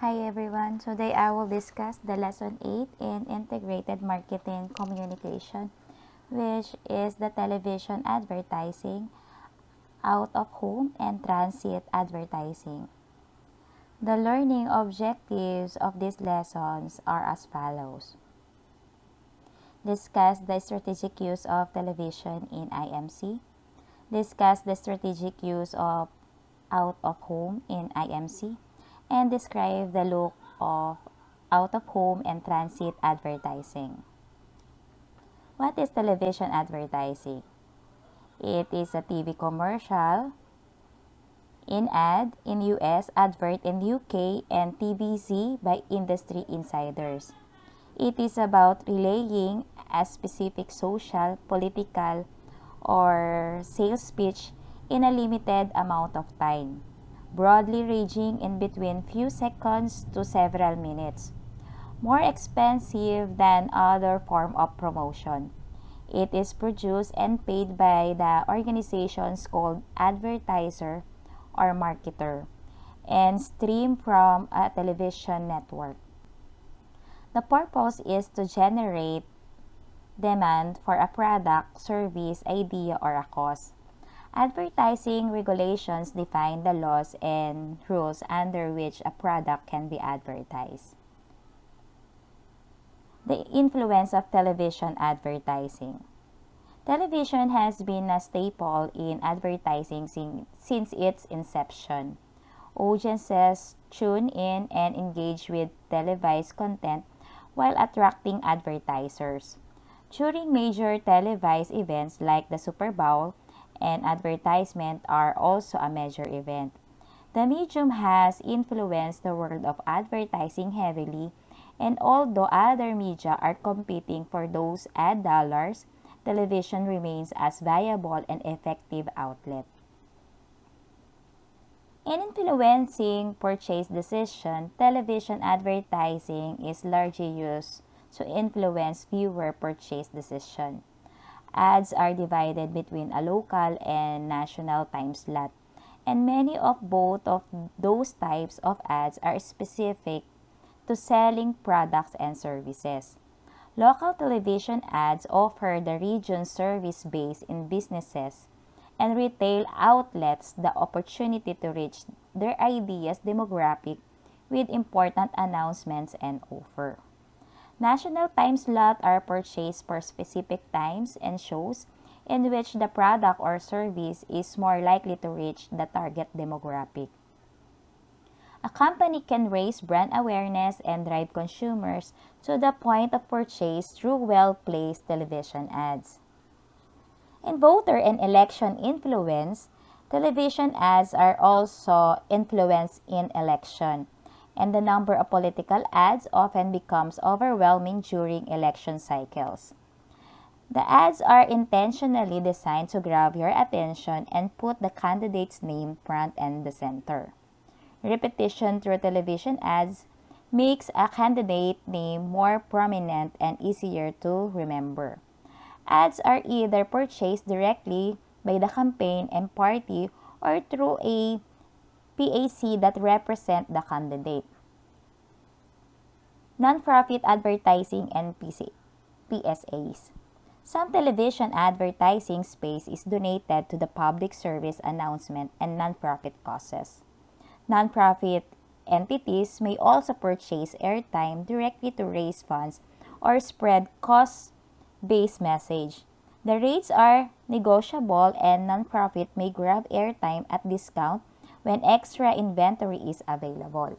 Hi everyone, today I will discuss the lesson 8 in integrated marketing communication, which is the television advertising, out of home and transit advertising. The learning objectives of these lessons are as follows. Discuss the strategic use of television in IMC. Discuss the strategic use of out of home in IMC, and describe the look of out of home and transit advertising. What is television advertising? It is a TV commercial, in ad in US, advert in UK, and TVZ by industry insiders. It is about relaying a specific social, political, or sales pitch in a limited amount of time, broadly ranging in between few seconds to several minutes. More expensive than other form of promotion. It is produced and paid by the organizations called advertiser or marketer and streamed from a television network. The purpose is to generate demand for a product, service, idea, or a cause. Advertising regulations define the laws and rules under which a product can be advertised. The influence of television advertising. Television has been a staple in advertising since its inception. Audiences tune in and engage with televised content while attracting advertisers. During major televised events like the Super Bowl, and advertisement are also a major event. The medium has influenced the world of advertising heavily, and although other media are competing for those ad dollars, television remains as viable and effective outlet. In influencing purchase decision, television advertising is largely used to influence viewer purchase decision. Ads are divided between a local and national time slot, and many of both of those types of ads are specific to selling products and services. Local television ads offer the region's service base in businesses and retail outlets the opportunity to reach their ideas demographic with important announcements and offer. National time slots are purchased for specific times and shows in which the product or service is more likely to reach the target demographic. A company can raise brand awareness and drive consumers to the point of purchase through well-placed television ads. In voter and election influence, television ads are also influenced in election, and the number of political ads often becomes overwhelming during election cycles. The ads are intentionally designed to grab your attention and put the candidate's name front and the center. Repetition through television ads makes a candidate name more prominent and easier to remember. Ads are either purchased directly by the campaign and party or through a PAC that represent the candidate. Nonprofit advertising and PSAs. Some television advertising space is donated to the public service announcement and nonprofit causes. Nonprofit entities may also purchase airtime directly to raise funds or spread cause-based message. The rates are negotiable and nonprofit may grab airtime at discount when extra inventory is available.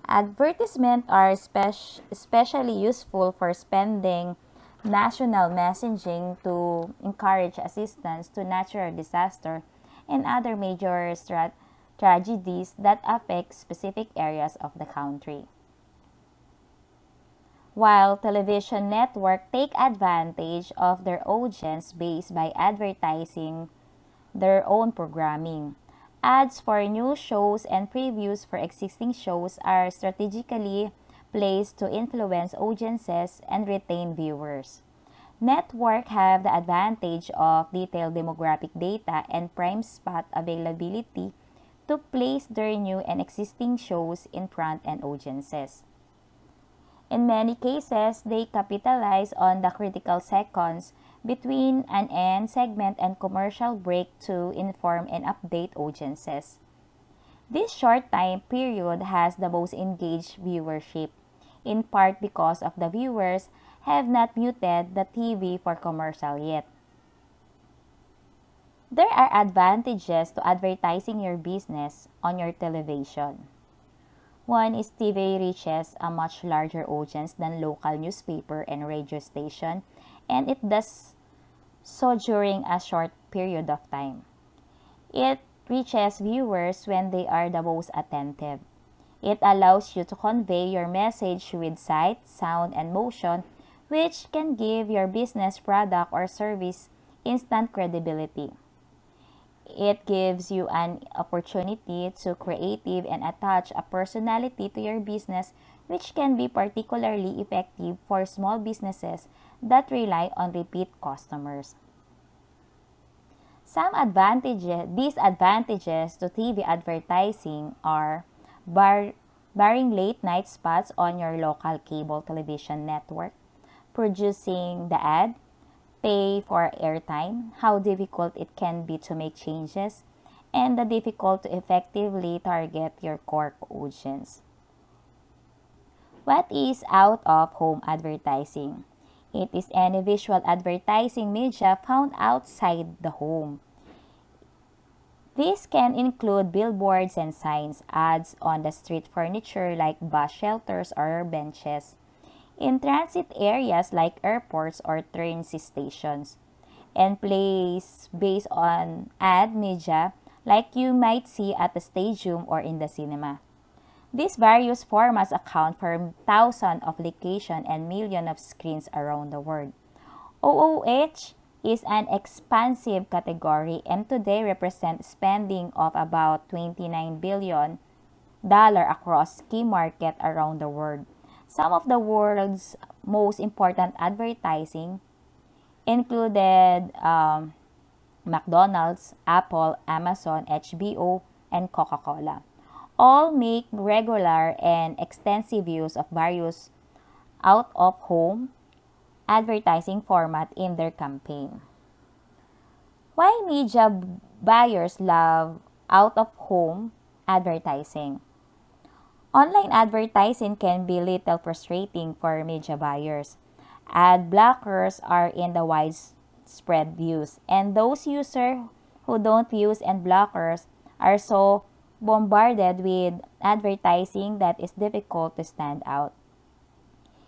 Advertisements are especially useful for spending national messaging to encourage assistance to natural disaster and other major tragedies that affect specific areas of the country. While television networks take advantage of their audience base by advertising their own programming, ads for new shows and previews for existing shows are strategically placed to influence audiences and retain viewers. Networks have the advantage of detailed demographic data and prime spot availability to place their new and existing shows in front-end audiences. In many cases, they capitalize on the critical seconds between an end segment and commercial break to inform and update audiences. This short time period has the most engaged viewership, in part because of the viewers have not muted the TV for commercial yet. There are advantages to advertising your business on your television. One is TV reaches a much larger audience than local newspaper and radio station, and it does so during a short period of time. It reaches viewers when they are the most attentive. It allows you to convey your message with sight, sound, and motion, which can give your business, product, or service instant credibility. It gives you an opportunity to creative and attach a personality to your business, which can be particularly effective for small businesses that rely on repeat customers. Some disadvantages to TV advertising are barring late night spots on your local cable television network, producing the ad, pay for airtime, how difficult it can be to make changes, and the difficult to effectively target your core audience. What is out-of-home advertising? It is any visual advertising media found outside the home. This can include billboards and signs, ads on the street furniture like bus shelters or benches, in transit areas like airports or train stations, and plays based on ad media like you might see at the stadium or in the cinema. These various formats account for thousands of locations and millions of screens around the world. OOH is an expansive category and today represents spending of about $29 billion across key markets around the world. Some of the world's most important advertising included McDonald's, Apple, Amazon, HBO, and Coca-Cola. All make regular and extensive use of various out-of-home advertising format in their campaign. Why media buyers love out-of-home advertising? Online advertising can be little frustrating for media buyers. Ad blockers are in the widespread use, and those users who don't use ad blockers are so bombarded with advertising that it's difficult to stand out.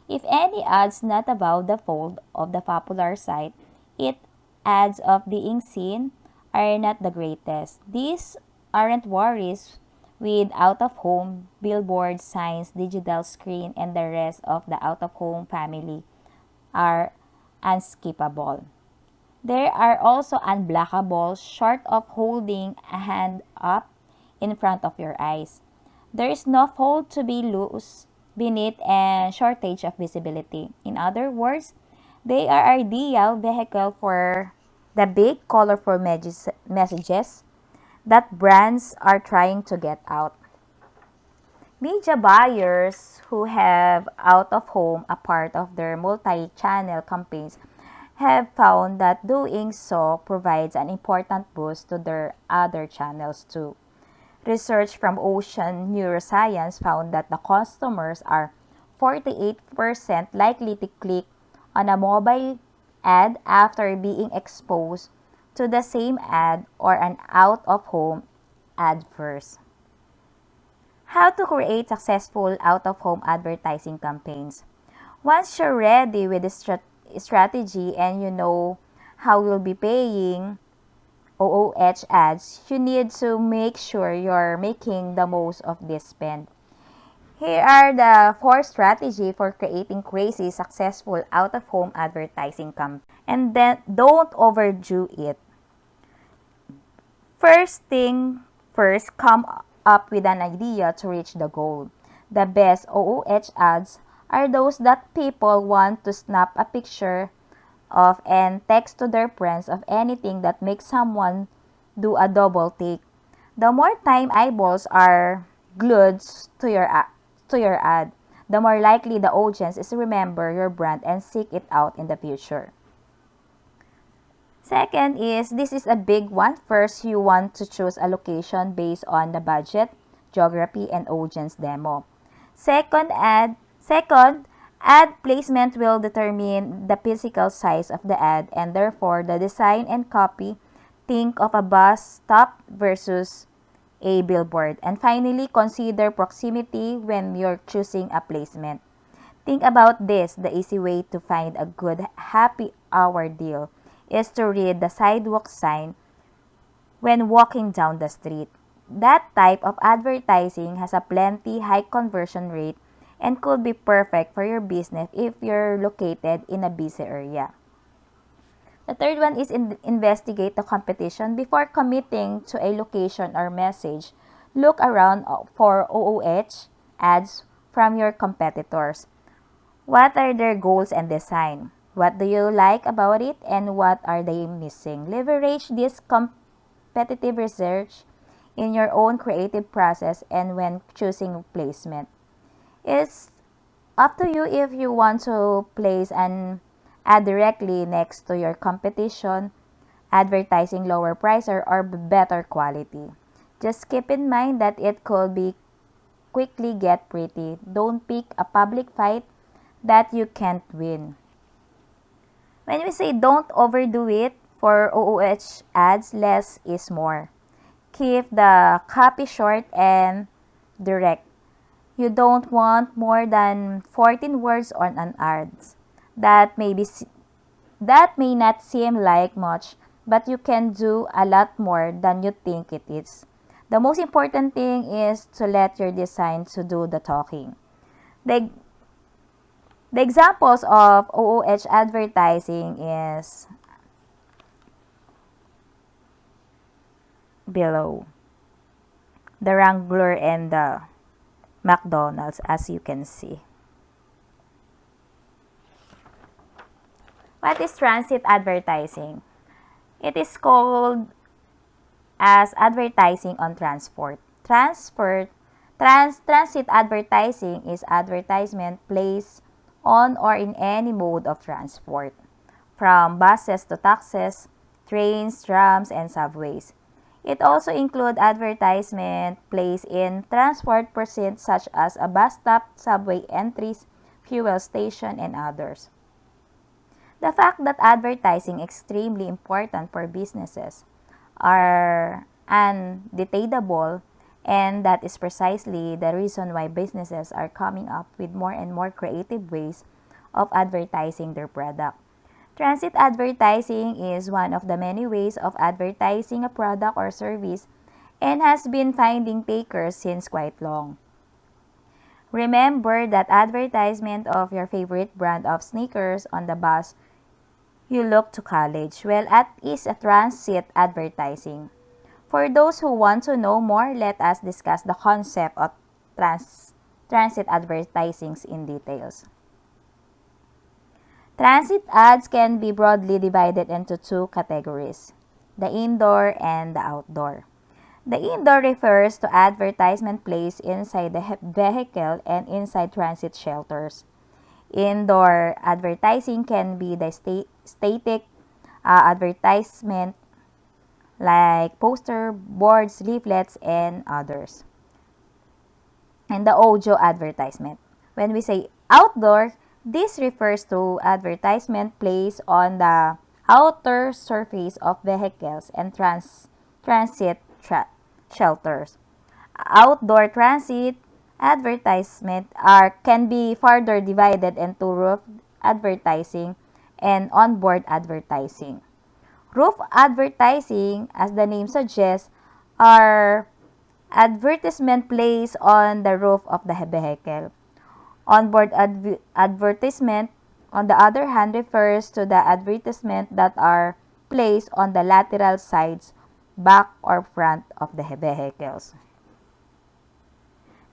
If any ads not above the fold of the popular site, it ads of being seen are not the greatest. These aren't worries with out-of-home, billboard signs, digital screen, and the rest of the out-of-home family are unskippable. There are also unblockable, short of holding a hand up in front of your eyes. There is no fold to be loose beneath and shortage of visibility. In other words, they are ideal vehicle for the big colorful messages that brands are trying to get out. Media buyers who have out-of-home a part of their multi-channel campaigns have found that doing so provides an important boost to their other channels too. Research from Ocean Neuroscience found that the customers are 48% likely to click on a mobile ad after being exposed to the same ad or an out-of-home ad first. How to create successful out-of-home advertising campaigns. Once you're ready with the strategy and you know how you'll be paying OOH ads, you need to make sure you're making the most of this spend. Here are the 4 strategies for creating crazy, successful out-of-home advertising campaigns. And then, don't overdo it. First thing first, come up with an idea to reach the goal. The best OOH ads are those that people want to snap a picture of and text to their friends of anything that makes someone do a double take. The more time eyeballs are glued to your ad, the more likely the audience is to remember your brand and seek it out in the future. Second is, this is a big one. First, you want to choose a location based on the budget, geography, and audience demo. Second, ad placement will determine the physical size of the ad and therefore the design and copy. Think of a bus stop versus a billboard. And finally, consider proximity when you're choosing a placement. Think about this, the easy way to find a good happy hour deal is to read the sidewalk sign when walking down the street. That type of advertising has a plenty high conversion rate and could be perfect for your business if you're located in a busy area. The third one is investigate the competition. Before committing to a location or message, look around for OOH ads from your competitors. What are their goals and design? What do you like about it and what are they missing? Leverage this competitive research in your own creative process and when choosing placement. It's up to you if you want to place an ad directly next to your competition, advertising lower price or better quality. Just keep in mind that it could be quickly get pretty. Don't pick a public fight that you can't win. When we say don't overdo it for OOH ads, less is more. Keep the copy short and direct. You don't want more than 14 words on an ad. That may not seem like much, but you can do a lot more than you think it is. The most important thing is to let your design to do the talking. The examples of OOH advertising is below. The Wrangler and the McDonald's, as you can see. What is transit advertising? It is called as advertising on transport. Transit advertising is advertisement placed on or in any mode of transport, from buses to taxis, trains, trams, and subways. It also includes advertisement placed in transport precincts such as a bus stop, subway entries, fuel station, and others. The fact that advertising is extremely important for businesses are undeniable, and that is precisely the reason why businesses are coming up with more and more creative ways of advertising their product. Transit advertising is one of the many ways of advertising a product or service and has been finding takers since quite long. Remember that advertisement of your favorite brand of sneakers on the bus you look to college. Well, that is a transit advertising. For those who want to know more, let us discuss the concept of transit advertising in details. Transit ads can be broadly divided into two categories, the indoor and the outdoor. The indoor refers to advertisement placed inside the vehicle and inside transit shelters. Indoor advertising can be the static advertisement like poster, boards, leaflets, and others. And the audio advertisement. When we say outdoor, this refers to advertisement placed on the outer surface of vehicles and transit shelters. Outdoor transit advertisement can be further divided into roof advertising and onboard advertising. Roof advertising, as the name suggests, are advertisement placed on the roof of the vehicle. Onboard advertisement, on the other hand, refers to the advertisement that are placed on the lateral sides, back or front of the vehicles.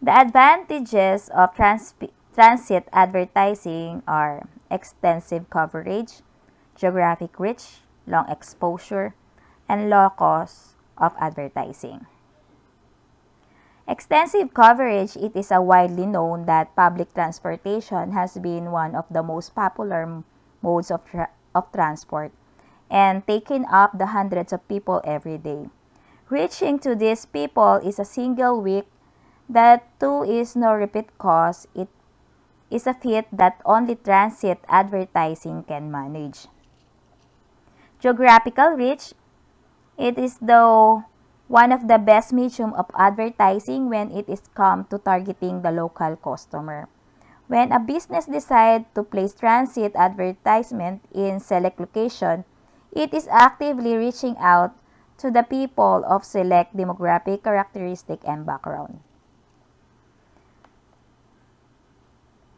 The advantages of transit advertising are extensive coverage, geographic reach, long exposure, and low cost of advertising. Extensive coverage, it is widely known that public transportation has been one of the most popular modes of transport and taking up the hundreds of people every day. Reaching to these people is a single week. That too is no repeat cost. It is a feat that only transit advertising can manage. Geographical reach, it is though one of the best medium of advertising when it is come to targeting the local customer. When a business decides to place transit advertisement in select location, it is actively reaching out to the people of select demographic characteristic and background.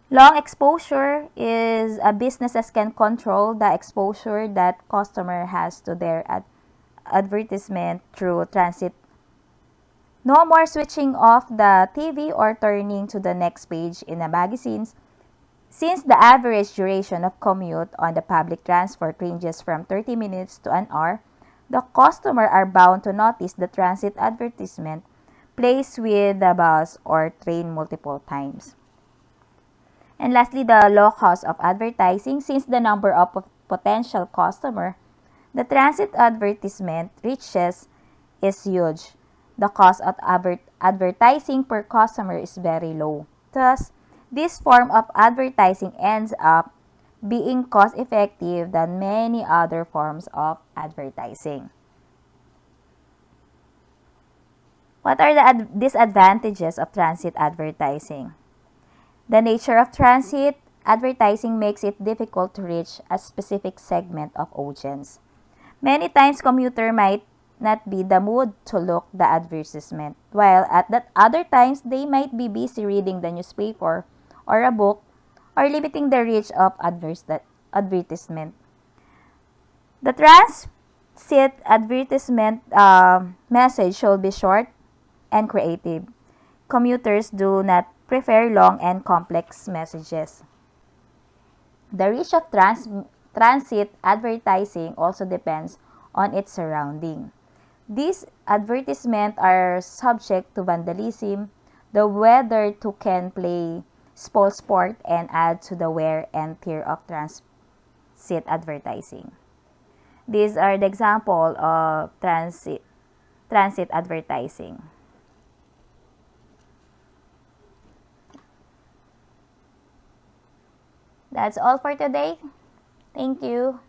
Long exposure is a businesses can control the exposure that customer has to their advertisement through transit. No more switching off the TV or turning to the next page in the magazines. Since the average duration of commute on the public transport ranges from 30 minutes to an hour, the customer are bound to notice the transit advertisement placed with the bus or train multiple times. And lastly, the low cost of advertising. Since the number of potential customer the transit advertisement reaches is huge. The cost of advertising per customer is very low. Thus, this form of advertising ends up being cost effective than many other forms of advertising. What are the disadvantages of transit advertising? The nature of transit advertising makes it difficult to reach a specific segment of audience. Many times commuter might not be the mood to look the advertisement, while at that other times they might be busy reading the newspaper or a book or limiting the reach of advertisement. The transit advertisement message should be short and creative. Commuters do not prefer long and complex messages. The reach of transit advertising also depends on its surrounding. These advertisements are subject to vandalism, the weather too can play spoil sport and add to the wear and tear of transit advertising. These are the example of transit advertising. That's all for today. Thank you.